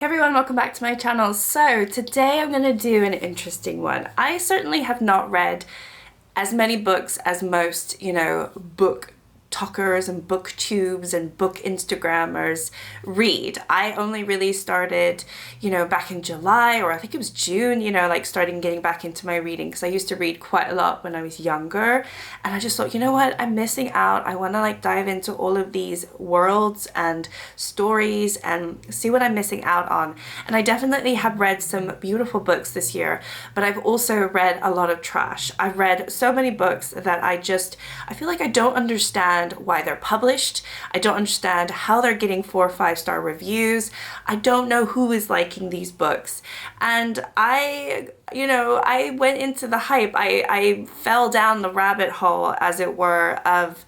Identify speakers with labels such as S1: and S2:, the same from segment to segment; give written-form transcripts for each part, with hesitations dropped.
S1: Hey everyone, welcome back to my channel. So today I'm going to do an interesting one. I certainly have not read as many books as most, book talkers and booktubes and book Instagrammers read. I only really started, back in July, or I think it was June, like starting getting back into my reading, because I used to read quite a lot when I was younger, and I just thought, you know what, I'm missing out. I want to like dive into all of these worlds and stories and see what I'm missing out on. And I definitely have read some beautiful books this year, but I've also read a lot of trash. I've read so many books that I feel like I don't understand why they're published. I don't understand how they're getting 4 or 5-star reviews. I don't know who is liking these books. And I went into the hype. I fell down the rabbit hole, as it were, of,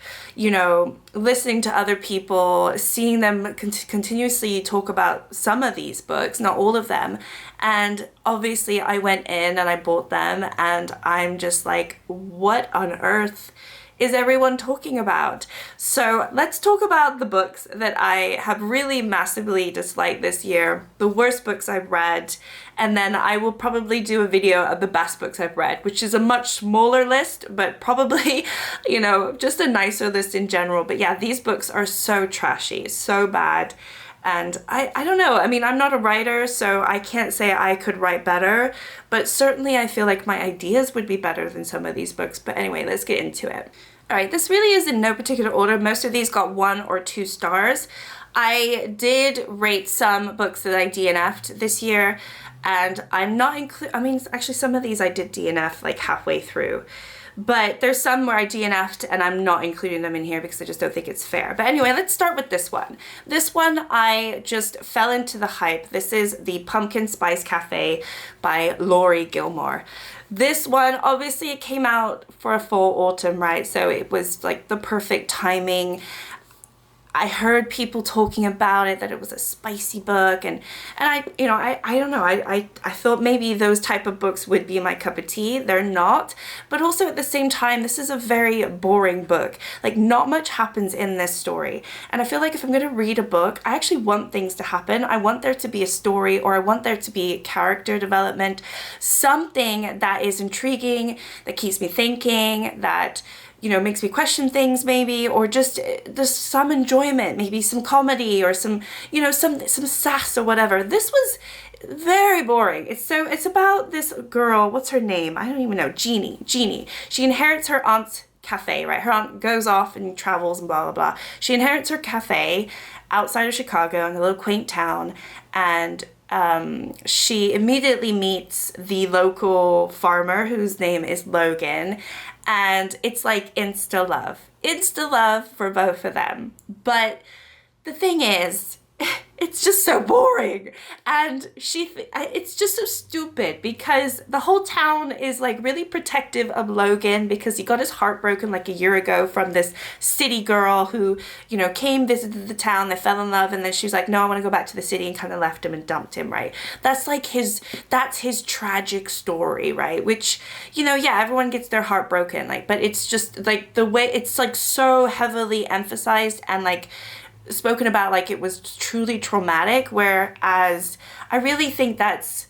S1: listening to other people, seeing them continuously talk about some of these books, not all of them. And obviously I went in and I bought them, and I'm just like, what on earth is everyone talking about? So let's talk about the books that I have really massively disliked this year, the worst books I've read, and then I will probably do a video of the best books I've read, which is a much smaller list, but probably, just a nicer list in general. But yeah, these books are so trashy, so bad. And I don't know, I mean, I'm not a writer, so I can't say I could write better, but certainly I feel like my ideas would be better than some of these books. But anyway, let's get into it. All right, this really is in no particular order. Most of these got 1 or 2 stars. I did rate some books that I DNF'd this year, and I'm not actually some of these I did DNF like halfway through. But there's some where I DNF'd and I'm not including them in here because I just don't think it's fair. But anyway, let's start with this one. This one I just fell into the hype. This is The Pumpkin Spice Cafe by Laurie Gilmore. This one, obviously it came out for a fall autumn, right? So it was like the perfect timing. I heard people talking about it, that it was a spicy book, and I don't know, I thought maybe those type of books would be my cup of tea. They're not, but also at the same time, this is a very boring book. Like, not much happens in this story, and I feel like if I'm going to read a book, I actually want things to happen. I want there to be a story, or I want there to be character development, something that is intriguing, that keeps me thinking, that makes me question things maybe, or just some enjoyment, maybe some comedy, or some sass or whatever. This was very boring. It's about this girl, what's her name? I don't even know. Jeannie. She inherits her aunt's cafe, right? Her aunt goes off and travels and blah, blah, blah. She inherits her cafe outside of Chicago in a little quaint town, and she immediately meets the local farmer whose name is Logan, and it's like insta love for both of them. But the thing is, it's just so boring, and it's just so stupid, because the whole town is like really protective of Logan because he got his heart broken like a year ago from this city girl who visited the town. They fell in love, and then she was like, no, I want to go back to the city, and kind of left him and dumped him, right? That's his tragic story, right? Which everyone gets their heart broken, like, but it's just like the way it's like so heavily emphasized and like spoken about like it was truly traumatic, whereas I really think that's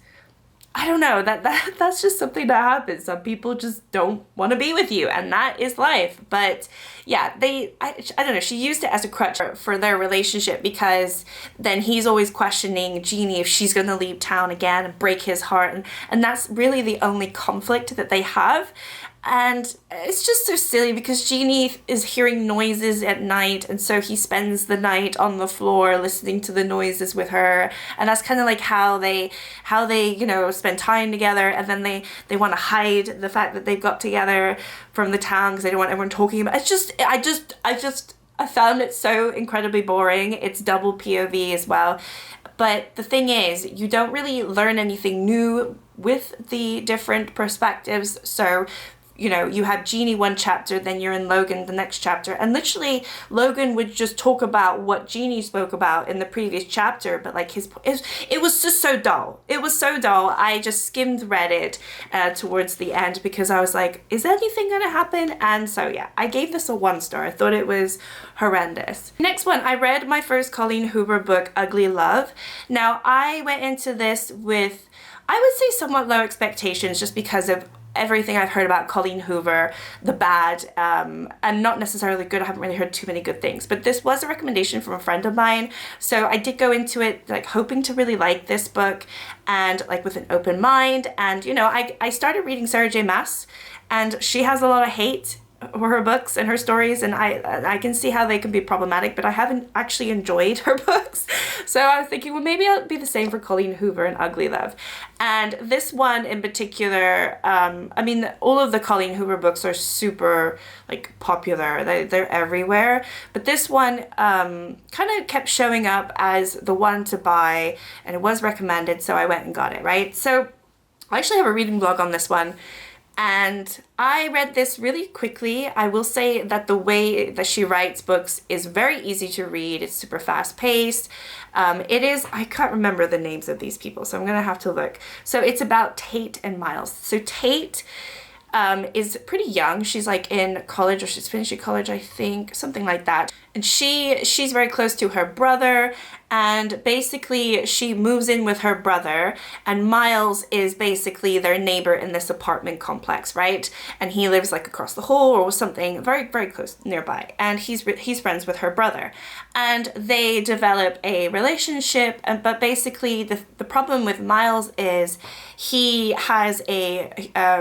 S1: just something that happens. Some people just don't want to be with you, and that is life. But yeah, I don't know, she used it as a crutch for their relationship, because then he's always questioning Jeannie if she's going to leave town again and break his heart, and that's really the only conflict that they have. And it's just so silly, because Jeannie is hearing noises at night, and so he spends the night on the floor listening to the noises with her, and that's kind of like how they spend time together. And then they want to hide the fact that they've got together from the town because they don't want everyone talking about it. I found it so incredibly boring. It's double POV as well. But the thing is, you don't really learn anything new with the different perspectives. So you know, you have Jeannie one chapter, then you're in Logan the next chapter, and literally Logan would just talk about what Jeannie spoke about in the previous chapter, but like it was just so dull. It was so dull. I just skimmed read it towards the end because I was like, is anything gonna happen? And so yeah, I gave this a 1 star. I thought it was horrendous. Next one, I read my first Colleen Hoover book, Ugly Love. Now I went into this with, I would say, somewhat low expectations just because of everything I've heard about Colleen Hoover, the bad, and not necessarily good. I haven't really heard too many good things, but this was a recommendation from a friend of mine. So I did go into it like hoping to really like this book and like with an open mind. And, you know, I started reading Sarah J Maas, and she has a lot of hate for her books and her stories, and I can see how they can be problematic, but I haven't actually enjoyed her books. So I was thinking, well, maybe I'll be the same for Colleen Hoover and Ugly Love. And this one in particular, I mean, all of the Colleen Hoover books are super like popular. They're everywhere. But this one kind of kept showing up as the one to buy, and it was recommended, so I went and got it, right? So I actually have a reading blog on this one. And I read this really quickly. I will say that the way that she writes books is very easy to read. It's super fast paced. It is, I can't remember the names of these people, so I'm going to have to look. So it's about Tate and Miles. So Tate is pretty young. She's like in college, or she's finishing college, I think, something like that. And she's very close to her brother, and basically she moves in with her brother, and Miles is basically their neighbor in this apartment complex, right? And he lives like across the hall or something, very, very close nearby. And he's friends with her brother, and they develop a relationship. But basically the problem with Miles is he has a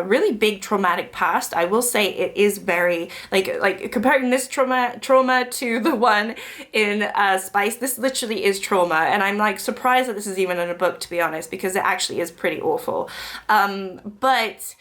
S1: really big traumatic past. I will say it is very like comparing this trauma to the one in Spice, this literally is trauma, and I'm like surprised that this is even in a book, to be honest, because it actually is pretty awful. But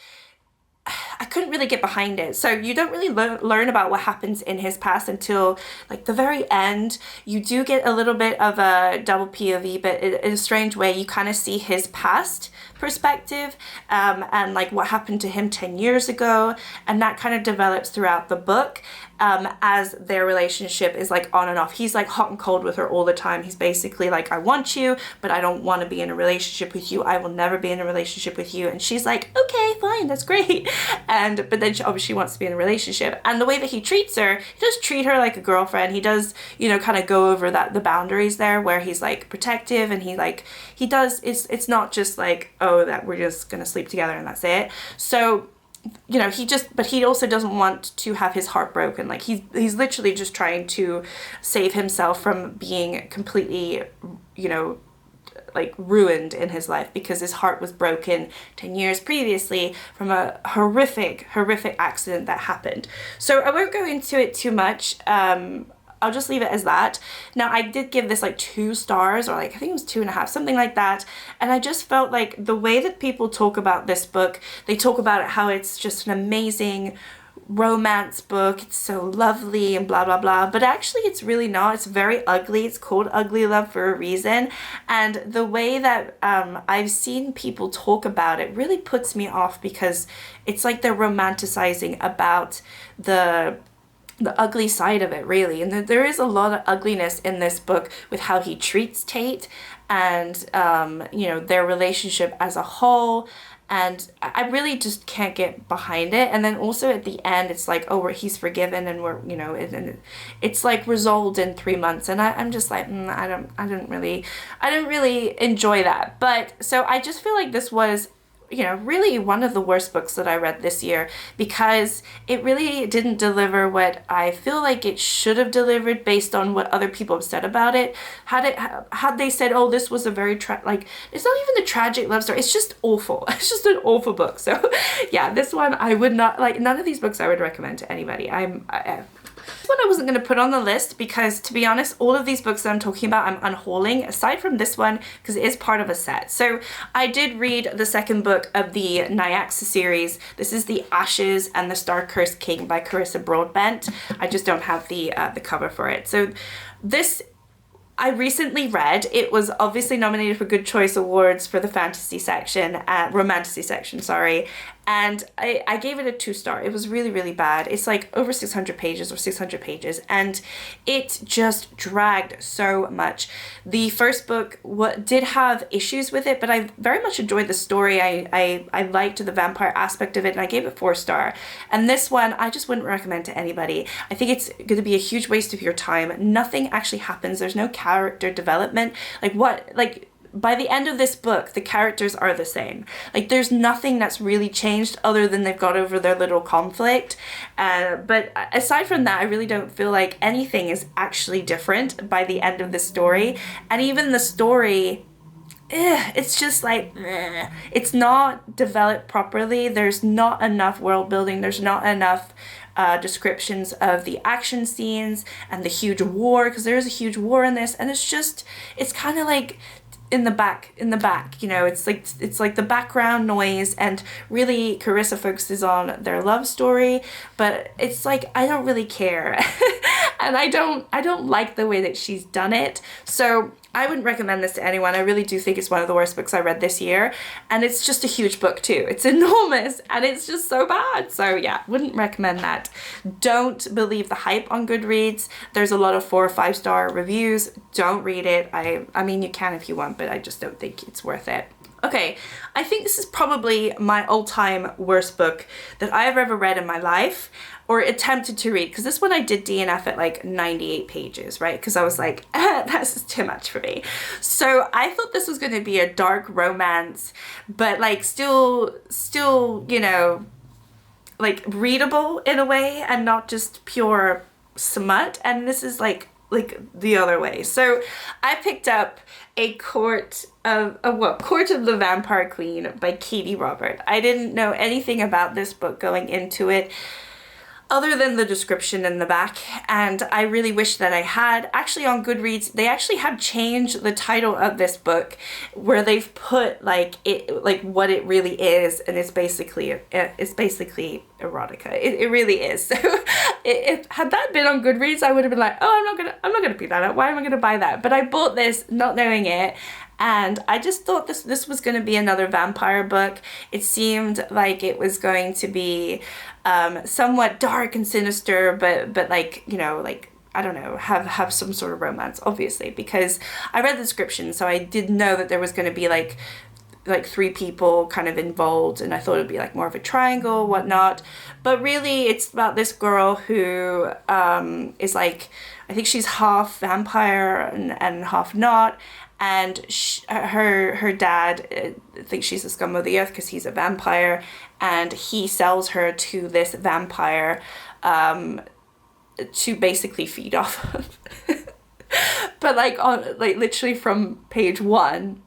S1: I couldn't really get behind it. So you don't really learn about what happens in his past until like the very end. You do get a little bit of a double POV, but in a strange way, you kind of see his past perspective and like what happened to him 10 years ago, and that kind of develops throughout the book. As their relationship is like on and off. He's like hot and cold with her all the time. He's basically like, I want you, but I don't want to be in a relationship with you. I will never be in a relationship with you. And she's like, okay, fine, that's great. But then she obviously wants to be in a relationship. And the way that he treats her, he does treat her like a girlfriend. He does, you know, kind of go over the boundaries there, where he's like protective, and he does, it's not just like, oh, that we're just gonna sleep together and that's it. So, you know, but he also doesn't want to have his heart broken. Like he's literally just trying to save himself from being completely, you know, like ruined in his life, because his heart was broken 10 years previously from a horrific accident that happened. So I won't go into it too much. I'll just leave it as that. Now, I did give this like 2 stars, or like I think it was 2.5, something like that. And I just felt like the way that people talk about this book, they talk about it how it's just an amazing romance book, it's so lovely and blah blah blah, but actually it's really not. It's very ugly. It's called Ugly Love for a reason, and the way that I've seen people talk about it really puts me off, because it's like they're romanticizing about the ugly side of it, really. And there is a lot of ugliness in this book with how he treats Tate and you know, their relationship as a whole. And I really just can't get behind it. And then also at the end, it's like, oh, he's forgiven, and we're, you know, and it's like resolved in 3 months. And I'm just like, I didn't really enjoy that. But so I just feel like this was, you know, really one of the worst books that I read this year, because it really didn't deliver what I feel like it should have delivered based on what other people have said about it. Had they said, oh, this was a very like, it's not even a tragic love story, it's just awful. It's just an awful book. So yeah, this one I would not, like, none of these books I would recommend to anybody. This one I wasn't going to put on the list because, to be honest, all of these books that I'm talking about I'm unhauling, aside from this one, because it is part of a set. So I did read the second book of the Nyaxa series. This is The Ashes and the Star-Cursed King by Carissa Broadbent. I just don't have the cover for it. So this I recently read. It was obviously nominated for Good Choice Awards for the fantasy section, romantasy section, sorry. and I gave it a 2-star. It was really, really bad. It's like over 600 pages or 600 pages, and it just dragged so much. The first book did have issues with it, but I very much enjoyed the story. I liked the vampire aspect of it, and I gave it 4-star. And this one, I just wouldn't recommend to anybody. I think it's going to be a huge waste of your time. Nothing actually happens. There's no character development. By the end of this book, the characters are the same. Like, there's nothing that's really changed other than they've got over their little conflict. But aside from that, I really don't feel like anything is actually different by the end of the story. And even the story, it's just like, it's not developed properly. There's not enough world building. There's not enough descriptions of the action scenes and the huge war, because there is a huge war in this. And it's kind of like in the back, you know, it's like the background noise, and really Carissa focuses on their love story, but it's like, I don't really care. And I don't like the way that she's done it. So I wouldn't recommend this to anyone. I really do think it's one of the worst books I read this year. And it's just a huge book too. It's enormous and it's just so bad. So yeah, wouldn't recommend that. Don't believe the hype on Goodreads. There's a lot of 4- or 5-star reviews. Don't read it. I mean, you can if you want, but I just don't think it's worth it. Okay, I think this is probably my all-time worst book that I've ever read in my life, or attempted to read, because this one I did DNF at like 98 pages, right? Because I was like, that's just too much for me. So I thought this was going to be a dark romance, but like still, you know, like readable in a way, and not just pure smut. And this is like the other way. So I picked up Court of the Vampire Queen by Katie Robert. I didn't know anything about this book going into it, other than the description in the back, and I really wish that I had. Actually, on Goodreads, they actually have changed the title of this book, where they've put like what it really is, and it's basically erotica. It really is. So if had that been on Goodreads, I would have been like, oh, I'm not gonna pick that up. Why am I gonna buy that? But I bought this not knowing it. And I just thought this was going to be another vampire book. It seemed like it was going to be somewhat dark and sinister, but like, you know, like, I don't know, have some sort of romance, obviously, because I read the description, so I did know that there was going to be like 3 people kind of involved, and I thought it'd be like more of a triangle, whatnot. But really, it's about this girl who is like, I think she's half vampire and half not. And her dad thinks she's the scum of the earth because he's a vampire, and he sells her to this vampire to basically feed off of. But like literally from page 1,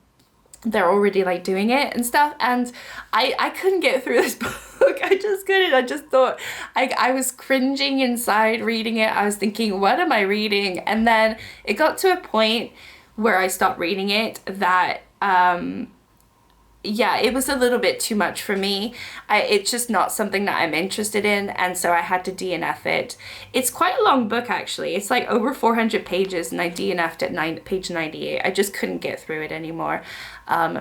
S1: they're already like doing it and stuff, and I couldn't get through this book. I just couldn't. I just thought I was cringing inside reading it. I was thinking, what am I reading? And then it got to a point where I stopped reading it that yeah, it was a little bit too much for me. It's just not something that I'm interested in, and so I had to DNF it. It's quite a long book, actually. It's like over 400 pages, and I DNF'd at page 98. I just couldn't get through it anymore.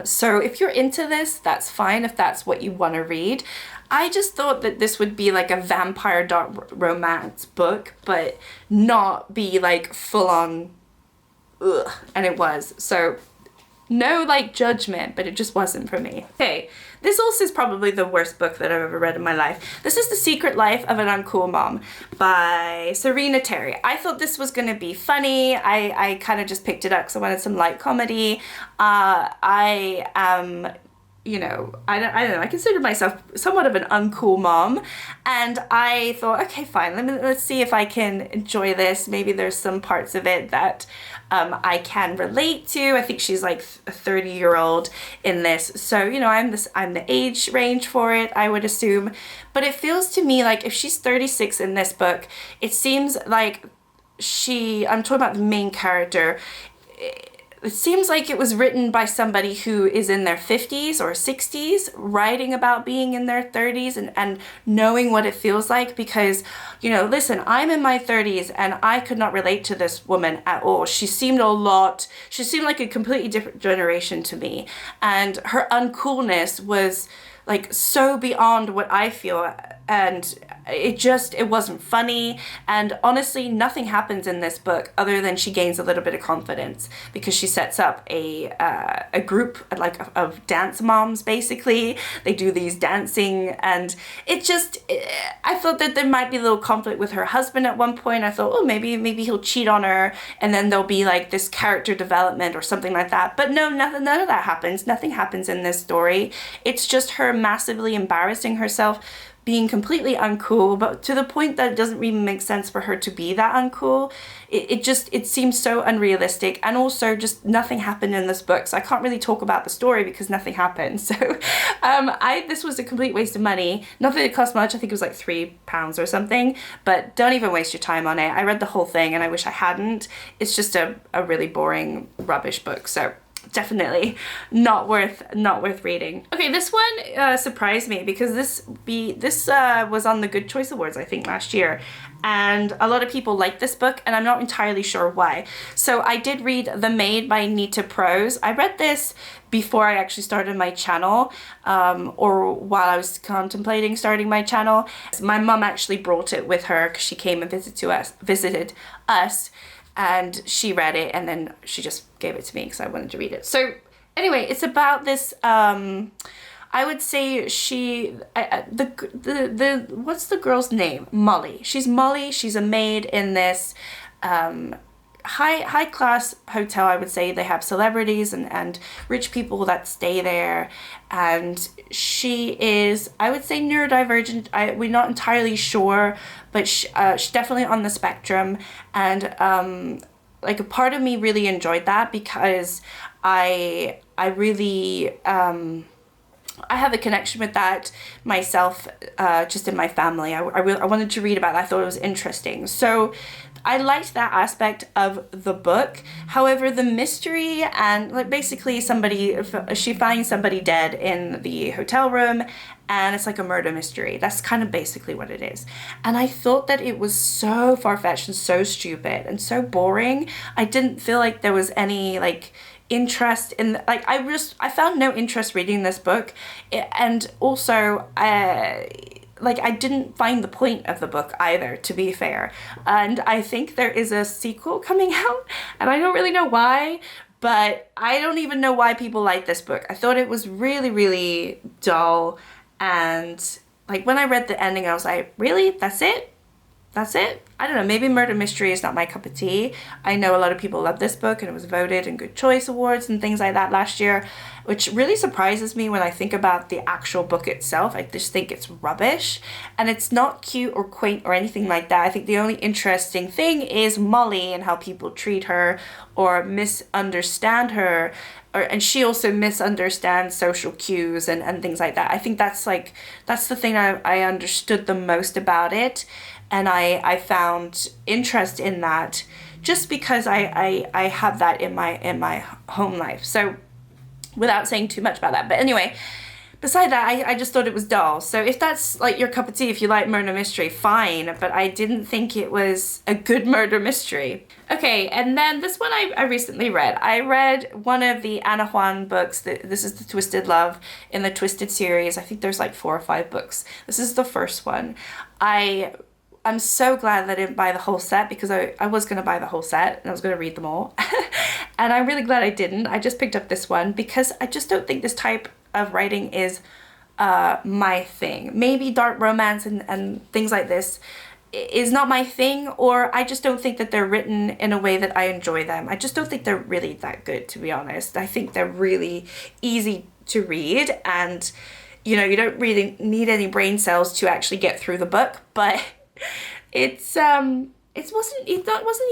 S1: So if you're into this, that's fine if that's what you want to read. I just thought that this would be like a vampire dark romance book, but not be like full on ugh, and it was. So no like judgment, but it just wasn't for me. Okay, this also is probably the worst book that I've ever read in my life. This is The Secret Life of an Uncool Mom by Serena Terry. I thought this was gonna be funny. I kind of just picked it up because I wanted some light comedy. I am, you know, I don't know, I consider myself somewhat of an uncool mom, and I thought, okay, fine, let's see if I can enjoy this. Maybe there's some parts of it that I can relate to. I think she's like a 30-year-old in this, so you know, I'm the age range for it, I would assume. But it feels to me like if she's 36 in this book, it seems like I'm talking about the main character, it seems like it was written by somebody who is in their 50s or 60s, writing about being in their 30s and knowing what it feels like. Because, you know, listen, I'm in my 30s and I could not relate to this woman at all. She seemed like a completely different generation to me. And her uncoolness was like so beyond what I feel, and it wasn't funny. And honestly, nothing happens in this book other than she gains a little bit of confidence because she sets up a group like of dance moms. Basically, they do these dancing, and I thought that there might be a little conflict with her husband at one point. I thought, oh, maybe he'll cheat on her, and then there'll be like this character development or something like that. But no, none of that happens. Nothing happens in this story. It's just her massively embarrassing herself, being completely uncool, but to the point that it doesn't even make sense for her to be that uncool. It seems so unrealistic, and also just nothing happened in this book, so I can't really talk about the story because nothing happened. So this was a complete waste of money. Not that it cost much, I think it was like £3 or something, but don't even waste your time on it. I read the whole thing and I wish I hadn't. It's just a really boring, rubbish book, so definitely not worth reading. Okay, this one surprised me because this was on the Good Choice Awards, I think, last year, and a lot of people like this book, and I'm not entirely sure why. So I did read The Maid by Nita Prose. I read this before I actually started my channel, or while I was contemplating starting my channel. My mum actually brought it with her because she came and visited us, and she read it, and then she just gave it to me because I wanted to read it. So anyway, it's about this, I would say what's the girl's name? Molly. She's Molly. She's a maid in this high class hotel, I would say. They have celebrities and rich people that stay there, and she is, I would say, neurodivergent. We're not entirely sure, but she's definitely on the spectrum, and like a part of me really enjoyed that because I really I have a connection with that myself, just in my family. I wanted to read about that. I thought it was interesting. So I liked that aspect of the book. However, the mystery and like basically she finds somebody dead in the hotel room, and it's like a murder mystery. That's kind of basically what it is. And I thought that it was so far-fetched and so stupid and so boring. I didn't feel like there was any like interest in, like, I found no interest reading this book, and also I didn't find the point of the book either, to be fair. And I think there is a sequel coming out, and I don't really know why, but I don't even know why people like this book. I thought it was really, really dull, and like when I read the ending, I was like, really? That's it? That's it? I don't know, maybe murder mystery is not my cup of tea. I know a lot of people love this book, and it was voted in Good Choice Awards and things like that last year, which really surprises me when I think about the actual book itself. I just think it's rubbish, and it's not cute or quaint or anything like that. I think the only interesting thing is Molly and how people treat her or misunderstand her, and she also misunderstands social cues and things like that. I think that's the thing I understood the most about it. And I found interest in that just because I have that in my home life. So without saying too much about that. But anyway, beside that, I just thought it was dull. So if that's like your cup of tea, if you like murder mystery, fine. But I didn't think it was a good murder mystery. Okay, and then this one I recently read. I read one of the Ana Juan books. This is the Twisted Love in the Twisted series. I think there's like 4 or 5 books. This is the first one. I'm so glad that I didn't buy the whole set, because I was going to buy the whole set and I was going to read them all. And I'm really glad I didn't. I just picked up this one because I just don't think this type of writing is my thing. Maybe dark romance and things like this is not my thing, or I just don't think that they're written in a way that I enjoy them. I just don't think they're really that good, to be honest. I think they're really easy to read, and you know, you don't really need any brain cells to actually get through the book, but it wasn't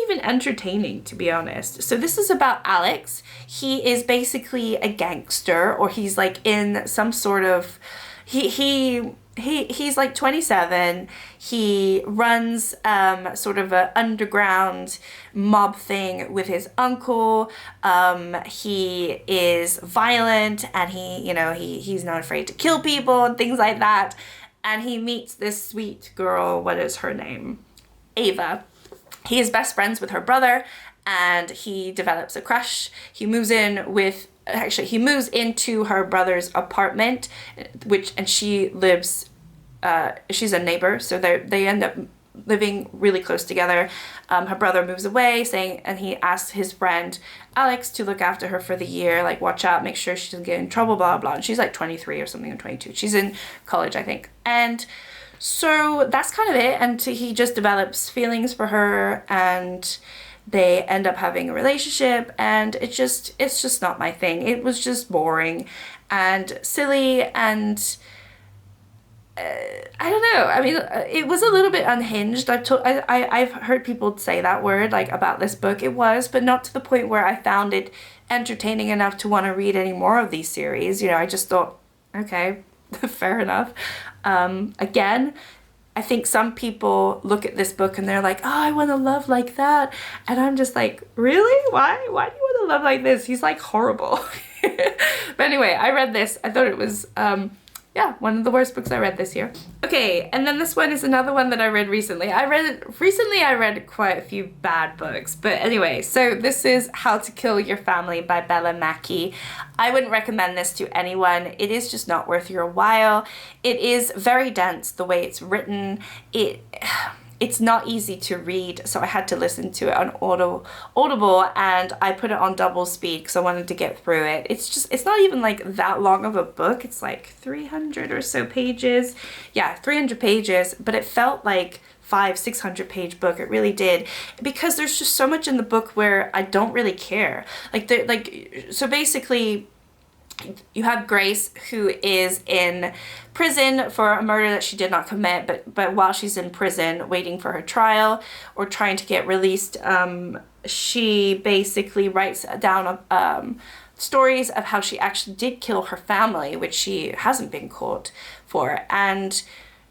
S1: even entertaining, to be honest. So this is about Alex. He is basically a gangster, or he's like in some sort of he's like 27. He runs sort of a underground mob thing with his uncle. He is violent, and he's not afraid to kill people and things like that. And he meets this sweet girl. What is her name? Ava. He is best friends with her brother, and he develops a crush. He moves in with actually he moves into her brother's apartment, and she lives, she's a neighbor, so they end up living really close together. Her brother moves away, and he asks his friend Alex to look after her for the year, like watch out, make sure she doesn't get in trouble, blah blah. And she's like 23 or something, or 22. She's in college, I think. And so that's kind of it. And he just develops feelings for her, and they end up having a relationship, and it's just not my thing. It was just boring and silly, and I don't know. I mean, it was a little bit unhinged. I've heard people say that word, like, about this book. It was, but not to the point where I found it entertaining enough to want to read any more of these series. You know, I just thought, okay, fair enough. Again, I think some people look at this book and they're like, oh, I want to love like that. And I'm just like, really? Why do you want to love like this? He's like horrible. But anyway, I read this. I thought it was, yeah, one of the worst books I read this year. Okay, and then this one is another one that I read recently. I read quite a few bad books. But anyway, so this is How to Kill Your Family by Bella Mackie. I wouldn't recommend this to anyone. It is just not worth your while. It is very dense the way it's written. It's not easy to read, so I had to listen to it on Audible, and I put it on double speed because I wanted to get through it. It's not even like that long of a book. It's like 300 or so pages. Yeah, 300 pages, but it felt like 500-600 page book. It really did, because there's just so much in the book where I don't really care. So basically, you have Grace, who is in prison for a murder that she did not commit, but while she's in prison waiting for her trial or trying to get released, she basically writes down stories of how she actually did kill her family, which she hasn't been caught for. And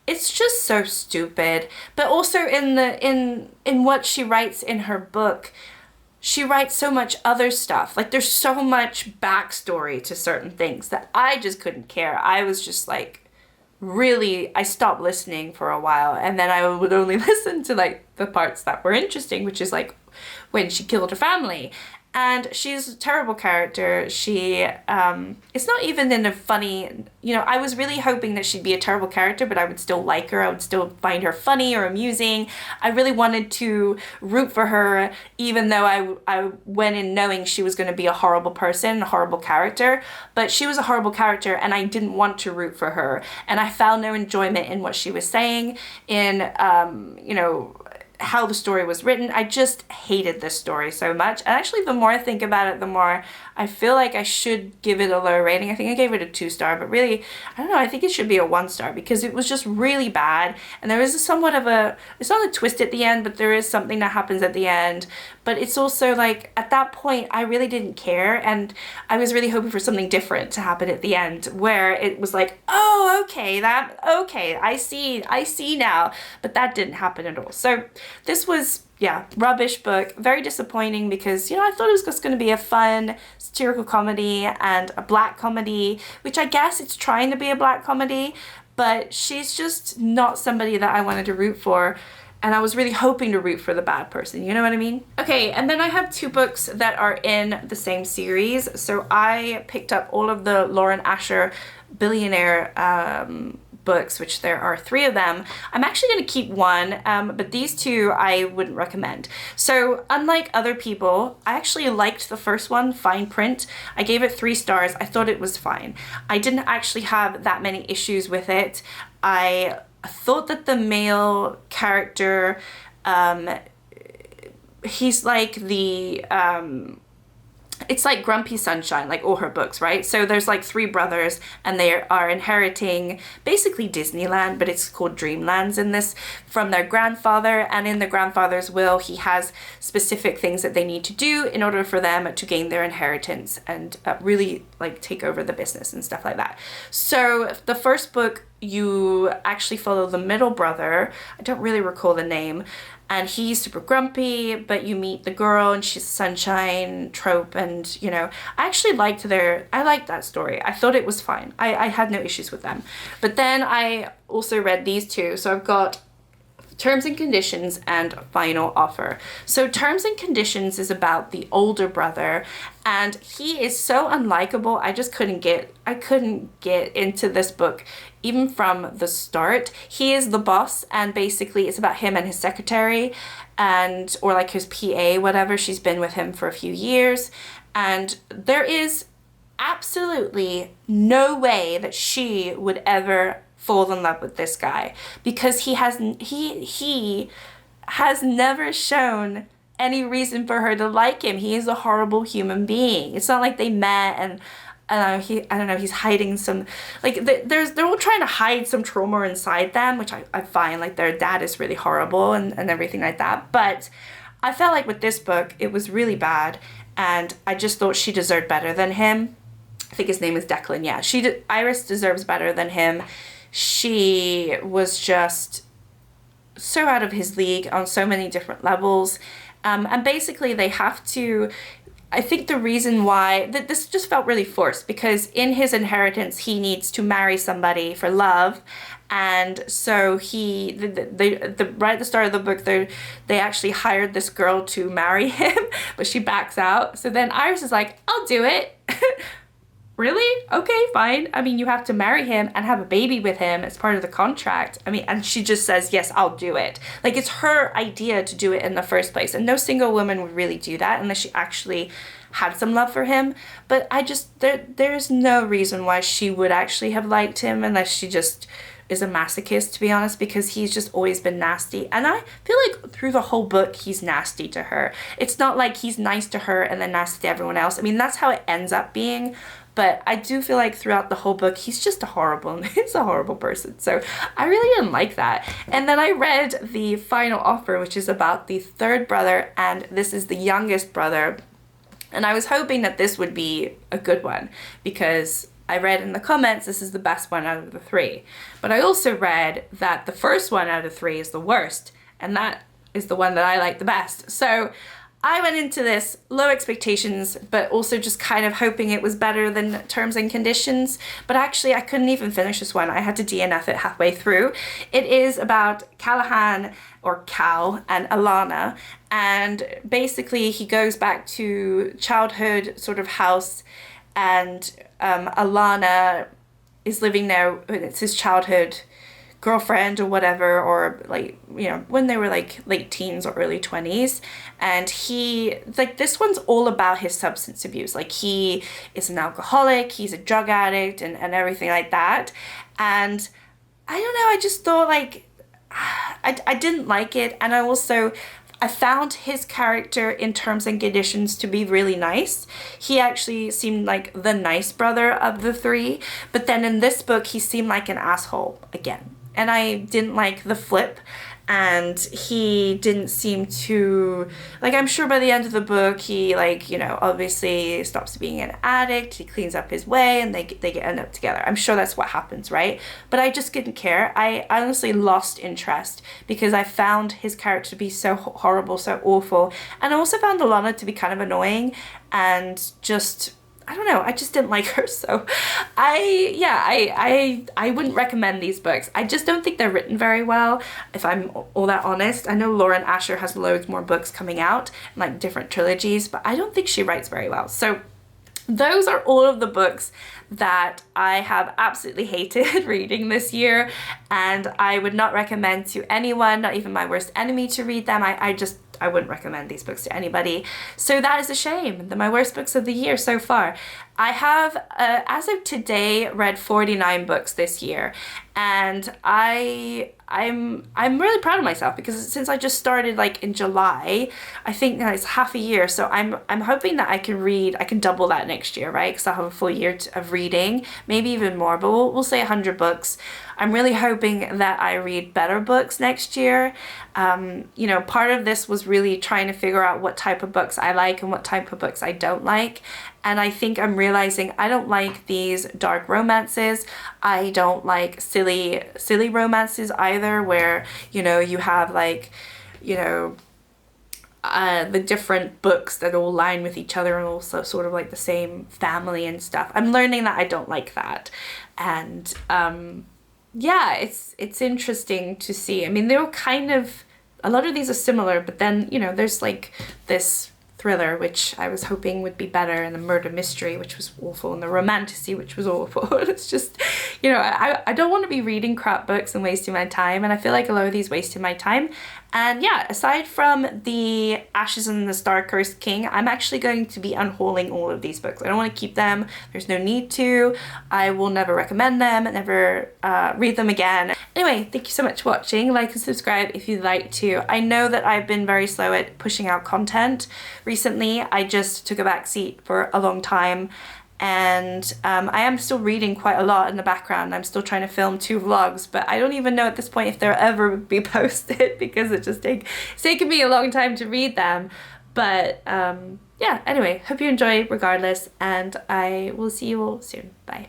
S1: it's just so stupid. But also in what she writes in her book, she writes so much other stuff. Like, there's so much backstory to certain things that I just couldn't care. I was just like, really, I stopped listening for a while, and then I would only listen to like the parts that were interesting, which is like when she killed her family. And she's a terrible character. She, it's not even in a funny, you know, I was really hoping that she'd be a terrible character, but I would still like her. I would still find her funny or amusing. I really wanted to root for her, even though I went in knowing she was going to be a horrible person, a horrible character. But she was a horrible character, and I didn't want to root for her. And I found no enjoyment in what she was saying, in, you know, how the story was written. I just hated this story so much. And actually, the more I think about it, the more I feel like I should give it a lower rating. I think I gave it a 2-star, but really, I don't know, I think it should be a 1-star, because it was just really bad. And there is it's not a twist at the end, but there is something that happens at the end. But it's also like, at that point, I really didn't care, and I was really hoping for something different to happen at the end, where it was like, oh, okay, I see now. But that didn't happen at all. So this was, yeah, rubbish book. Very disappointing, because, you know, I thought it was just going to be a fun satirical comedy and a black comedy, which I guess it's trying to be a black comedy, but she's just not somebody that I wanted to root for. And I was really hoping to root for the bad person, you know what I mean? Okay, and then I have 2 books that are in the same series. So I picked up all of the Lauren Asher Billionaire books, which there are 3 of them. I'm actually going to keep one, but these 2 I wouldn't recommend. So unlike other people, I actually liked the first one, Fine Print. I gave it 3 stars. I thought it was fine. I didn't actually have that many issues with it. I thought that the male character, he's like the, it's like Grumpy Sunshine, like all her books, right? So there's like 3 brothers, and they are inheriting basically Disneyland, but it's called Dreamlands in this, from their grandfather. And in the grandfather's will, he has specific things that they need to do in order for them to gain their inheritance and really like take over the business and stuff like that. So the first book, you actually follow the middle brother. I don't really recall the name. And he's super grumpy, but you meet the girl, and she's sunshine trope, and, you know, I actually liked that story. I thought it was fine. I had no issues with them. But then I also read these 2, so I've got Terms and Conditions and Final Offer. So Terms and Conditions is about the older brother, and he is so unlikable. I couldn't get into this book even from the start. He is the boss, and basically it's about him and his secretary, and or like his PA, whatever. She's been with him for a few years, and there is absolutely no way that she would ever fall in love with this guy, because he has never shown any reason for her to like him. He is a horrible human being. It's not like they met and I don't know, he's hiding some, like, they're all trying to hide some trauma inside them, which I find, like, their dad is really horrible and everything like that. But I felt like with this book, it was really bad, and I just thought she deserved better than him. I think his name is Declan, yeah. Iris deserves better than him. She was just so out of his league on so many different levels. And basically they have to, I think the reason why this just felt really forced, because in his inheritance he needs to marry somebody for love, and so right at the start of the book they actually hired this girl to marry him, but she backs out. So then Iris is like, I'll do it. Really? Okay, fine. I mean, you have to marry him and have a baby with him as part of the contract. I mean, and she just says, yes, I'll do it. Like, it's her idea to do it in the first place. And no single woman would really do that unless she actually had some love for him. But there's no reason why she would actually have liked him, unless she just is a masochist, to be honest, because he's just always been nasty. And I feel like through the whole book, he's nasty to her. It's not like he's nice to her and then nasty to everyone else. I mean, that's how it ends up being. But I do feel like throughout the whole book, he's just he's a horrible person. So I really didn't like that. And then I read the Final Offer, which is about the third brother, and this is the youngest brother. And I was hoping that this would be a good one, because I read in the comments this is the best one out of the three. But I also read that the first one out of three is the worst, and that is the one that I like the best. So I went into this low expectations, but also just kind of hoping it was better than Terms and Conditions. But actually, I couldn't even finish this one. I had to DNF it halfway through. It is about Callahan, or Cal, and Alana. And basically, he goes back to childhood sort of house, and Alana is living there. It's his childhood girlfriend or whatever, or like, you know, when they were like late teens or early 20s. And he, like, this one's all about his substance abuse. Like, he is an alcoholic, he's a drug addict, and everything like that. And I don't know, I just thought, like, I didn't like it. And I found his character in Terms and Conditions to be really nice. He actually seemed like the nice brother of the three, but then in this book he seemed like an asshole again. And I didn't like the flip, and he didn't seem to, like, I'm sure by the end of the book he, like, you know, obviously stops being an addict, he cleans up his way, and they end up together. I'm sure that's what happens, right? But I just didn't care. I honestly lost interest because I found his character to be so horrible, so awful. And I also found Alana to be kind of annoying, and just, I don't know, I just didn't like her. So I wouldn't recommend these books. I just don't think they're written very well, if I'm all that honest. I know Lauren Asher has loads more books coming out, like different trilogies, but I don't think she writes very well. So those are all of the books that I have absolutely hated reading this year, and I would not recommend to anyone, not even my worst enemy, to read them. I wouldn't recommend these books to anybody. So that is a shame. They're my worst books of the year so far. I have, as of today, read 49 books this year, and I'm really proud of myself, because since I just started like in July, I think that it's half a year. So I'm hoping that I can double that next year, right? Because I'll have a full year of reading, maybe even more, but we'll say 100 books. I'm really hoping that I read better books next year. You know, part of this was really trying to figure out what type of books I like and what type of books I don't like. And I think I'm realizing I don't like these dark romances. I don't like silly romances either, where, you know, you have like, you know, the different books that all line with each other and also sort of like the same family and stuff. I'm learning that I don't like that. And yeah, it's interesting to see. I mean, they're all kind of, a lot of these are similar, but then, you know, there's like this thriller, which I was hoping would be better, and the murder mystery, which was awful, and the romantasy, which was awful. It's just, you know, I don't want to be reading crap books and wasting my time, and I feel like a lot of these wasted my time. And yeah, aside from the Ashes and the Star-Cursed King, I'm actually going to be unhauling all of these books. I don't want to keep them. There's no need to. I will never recommend them, never read them again. Anyway, thank you so much for watching. Like and subscribe if you'd like to. I know that I've been very slow at pushing out content recently. I just took a back seat for a long time. And I am still reading quite a lot in the background. I'm still trying to film 2 vlogs, but I don't even know at this point if they'll ever be posted because it's taken me a long time to read them. But yeah, anyway, hope you enjoy regardless, and I will see you all soon. Bye.